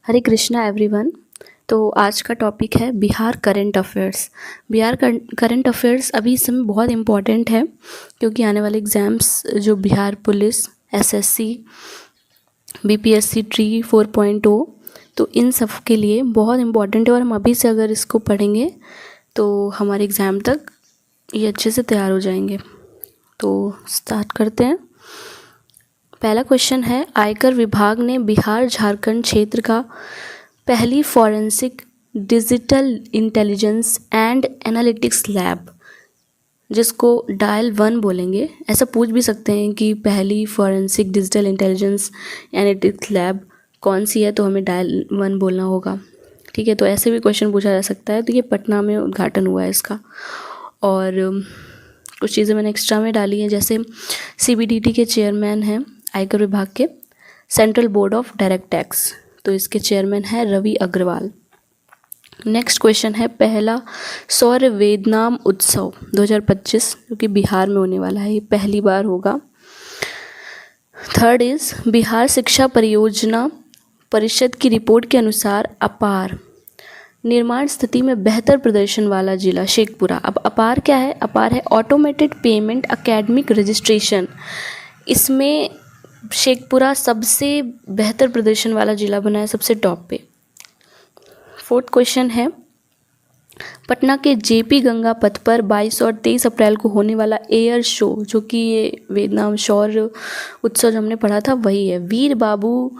हरे Krishna everyone. तो आज का टॉपिक है Bihar current affairs. Bihar current affairs अभी इस समय बहुत इम्पॉर्टेंट है, क्योंकि आने वाले एग्ज़ाम्स जो Bihar police, SSC, BPSC tree 4.0, तो इन सब के लिए बहुत इम्पॉर्टेंट है। और हम अभी से अगर इसको पढ़ेंगे तो हमारे एग्ज़ाम तक ये अच्छे से तैयार हो जाएंगे। तो स्टार्ट करते हैं। पहला क्वेश्चन है, आयकर विभाग ने बिहार झारखंड क्षेत्र का पहली forensic digital intelligence and analytics lab, जिसको डायल 1 बोलेंगे, ऐसा पूछ भी सकते हैं कि पहली forensic digital intelligence analytics lab कौन सी है, तो हमें डायल 1 बोलना होगा। ठीक है, तो ऐसे भी क्वेश्चन पूछा जा सकता है। तो ये पटना में उद्घाटन हुआ है इसका। और कुछ चीज़ें मैंने एक्स्ट्रा में डाली हैं, जैसे सीबीडीटी के चेयरमैन हैं आयकर विभाग के, central board of direct tax, तो इसके चेयरमैन हैं रवि अग्रवाल। नेक्स्ट क्वेश्चन है, पहला सौर वेदनाम उत्सव 2025 जो कि बिहार में होने वाला है, ये पहली बार होगा। थर्ड इज, बिहार शिक्षा परियोजना परिषद की रिपोर्ट के अनुसार अपार निर्माण स्थिति में बेहतर प्रदर्शन वाला जिला शेखपुरा। अब अपार क्या है? अपार है ऑटोमेटेड पेमेंट अकेडमिक रजिस्ट्रेशन। इसमें शेखपुरा सबसे बेहतर प्रदर्शन वाला जिला बना है, सबसे टॉप पे। फोर्थ क्वेश्चन है, पटना के जेपी गंगा पथ पर 22 और 23 अप्रैल को होने वाला एयर शो, जो कि ये वियतनाम शौर्य उत्सव जो हमने पढ़ा था वही है, वीर बाबू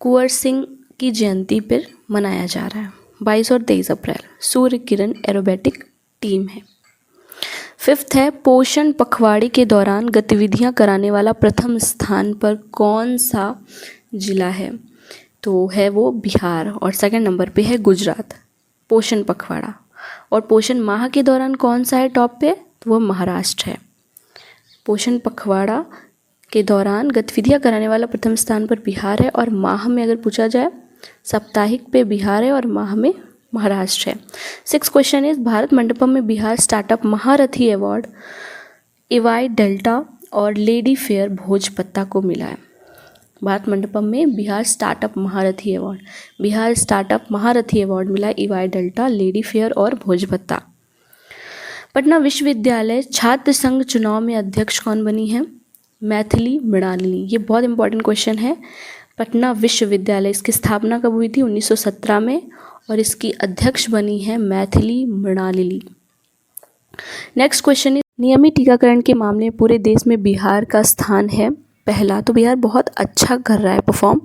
कुंवर सिंह की जयंती पर मनाया जा रहा है। 22 और 23 अप्रैल सूर्य किरण एरोबेटिक टीम है। फिफ्थ है, पोषण पखवाड़े के दौरान गतिविधियां कराने वाला प्रथम स्थान पर कौन सा जिला है? तो है वो बिहार, और सेकंड नंबर पे है गुजरात, पोषण पखवाड़ा। और पोषण माह के दौरान कौन सा है टॉप पे? तो वो महाराष्ट्र है। पोषण पखवाड़ा के दौरान गतिविधियां कराने वाला प्रथम स्थान पर बिहार है, और माह में अगर पूछा जाए साप्ताहिक पे बिहार है और माह में महाराष्ट्र है। Six question is, Bharat Mandapam में बिहार स्टार्टअप महारथी अवार्ड इवाई डेल्टा और लेडी फेयर भोजपत्ता को मिला है। भारत मंडपम में बिहार स्टार्टअप महारथी अवार्ड मिला इवाई डेल्टा, लेडी फेयर और भोजपत्ता। पटना विश्वविद्यालय छात्र संघ चुनाव में अध्यक्ष कौन बनी है? मैथिली मृणालिनी। ये बहुत इंपॉर्टेंट क्वेश्चन है। पटना विश्वविद्यालय, इसकी स्थापना कब हुई थी? 1917 में, और इसकी अध्यक्ष बनी है मैथिली मृणालिनी। नेक्स्ट क्वेश्चन है, नियमित टीकाकरण के मामले में पूरे देश में बिहार का स्थान है पहला। तो बिहार बहुत अच्छा कर रहा है परफॉर्म,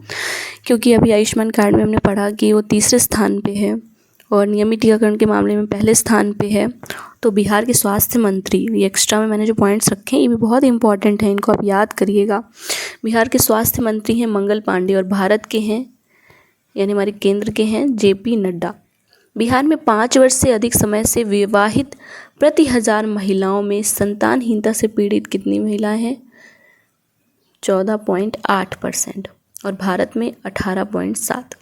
क्योंकि अभी आयुष्मान कार्ड में हमने पढ़ा कि वो तीसरे स्थान पे है, और नियमित टीकाकरण के मामले में पहले स्थान पे है। तो बिहार के स्वास्थ्य मंत्री, ये एक्स्ट्रा में मैंने जो पॉइंट्स रखे हैं ये भी बहुत इंपॉर्टेंट हैं, इनको आप याद करिएगा। बिहार के स्वास्थ्य मंत्री हैं मंगल पांडे, और भारत के हैं यानी हमारे केंद्र के हैं जेपी नड्डा। बिहार में 5 वर्ष से अधिक समय से विवाहित प्रति 1000 महिलाओं में संतानहीनता से पीड़ित कितनी महिलाएं हैं? 14.8%, और भारत में 18.7।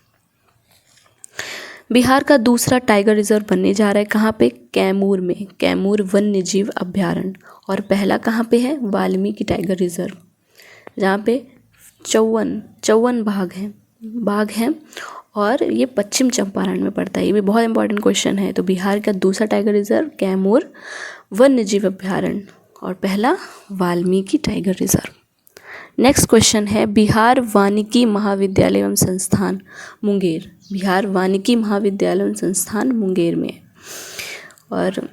बिहार का दूसरा टाइगर रिजर्व बनने जा रहा है, कहाँ पे? कैमूर में, कैमूर वन्य जीव अभ्यारण्य। और पहला कहाँ पे है? वाल्मीकि टाइगर रिजर्व, जहाँ पे 54 बाघ हैं, और ये पश्चिम चंपारण में पड़ता है। ये भी बहुत इंपॉर्टेंट क्वेश्चन है। तो बिहार का दूसरा टाइगर रिजर्व कैमूर वन्य जीव अभ्यारण्य, और पहला Valmiki tiger reserve. Next question है, बिहार वानिकी महाविद्यालय एवं संस्थान मुंगेर। बिहार वानिकी महाविद्यालय एवं संस्थान मुंगेर में। और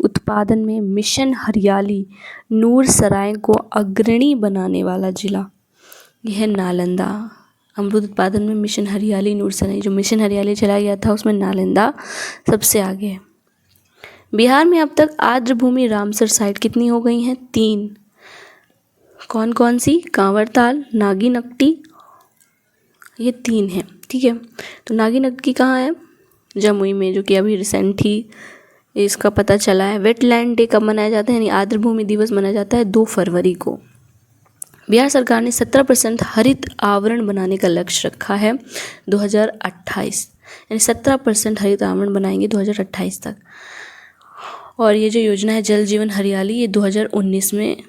उत्पादन में मिशन हरियाली नूरसराय को अग्रणी बनाने वाला जिला, यह है नालंदा। अमरूद उत्पादन में मिशन हरियाली नूरसराय, जो मिशन हरियाली चलाया गया था उसमें नालंदा सबसे आगे है। बिहार में अब तक आर्द्रभूमि रामसर साइट कितनी हो गई हैं? 3। कौन कौन सी? कांवरताल, नागीनक्टी, ये 3 हैं। ठीक है, तो नागीनक्टी कहाँ है? जमुई में, जो कि अभी रिसेंट ही इसका पता चला है। वेटलैंड डे कब मनाया जाता है, यानी आर्द्रभूमि दिवस मनाया जाता है 2 फरवरी को। बिहार सरकार ने 17% हरित आवरण बनाने का लक्ष्य रखा है 2028, यानी 17% हरित आवरण बनाएंगे 2028 तक। और ये जो योजना है जल जीवन हरियाली, ये 2019 में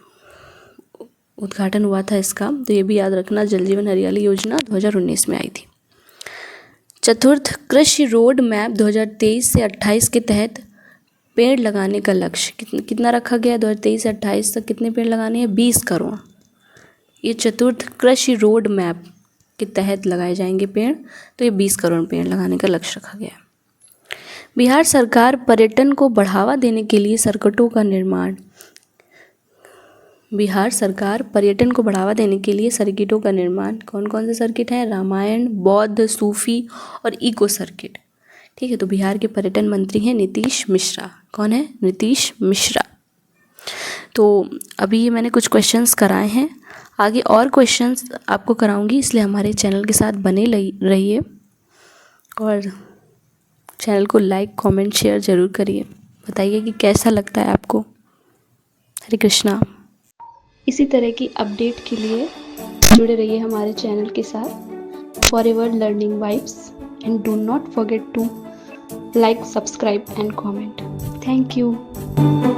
उद्घाटन हुआ था इसका, तो ये भी याद रखना, जल जीवन हरियाली योजना 2019 में आई थी। चतुर्थ, कृषि रोड मैप 2023 से 28 के तहत पेड़ लगाने का लक्ष्य कितना रखा गया है? 2023 से 28 तक कितने पेड़ लगाने हैं? 20 करोड़। ये चतुर्थ कृषि रोड मैप के तहत लगाए जाएंगे पेड़, तो ये 20 करोड़ पेड़ लगाने का लक्ष्य रखा गया है। बिहार सरकार पर्यटन को बढ़ावा देने के लिए सर्किटों का निर्माण, बिहार सरकार पर्यटन को बढ़ावा देने के लिए सर्किटों का निर्माण, कौन कौन से सर्किट हैं? रामायण, बौद्ध, सूफी और इको सर्किट। ठीक है, तो बिहार के पर्यटन मंत्री हैं नीतीश मिश्रा। कौन है? नीतीश मिश्रा। तो अभी ये मैंने कुछ क्वेश्चंस कराए हैं, आगे और क्वेश्चंस आपको कराऊंगी, इसलिए हमारे चैनल के साथ बने रहिए और चैनल को लाइक, कमेंट, शेयर ज़रूर करिए। बताइए कि कैसा लगता है आपको। हरे कृष्णा। इसी तरह की अपडेट के लिए जुड़े रहिए हमारे चैनल के साथ। Forever learning vibes, and do not forget to like, subscribe and comment. Thank you.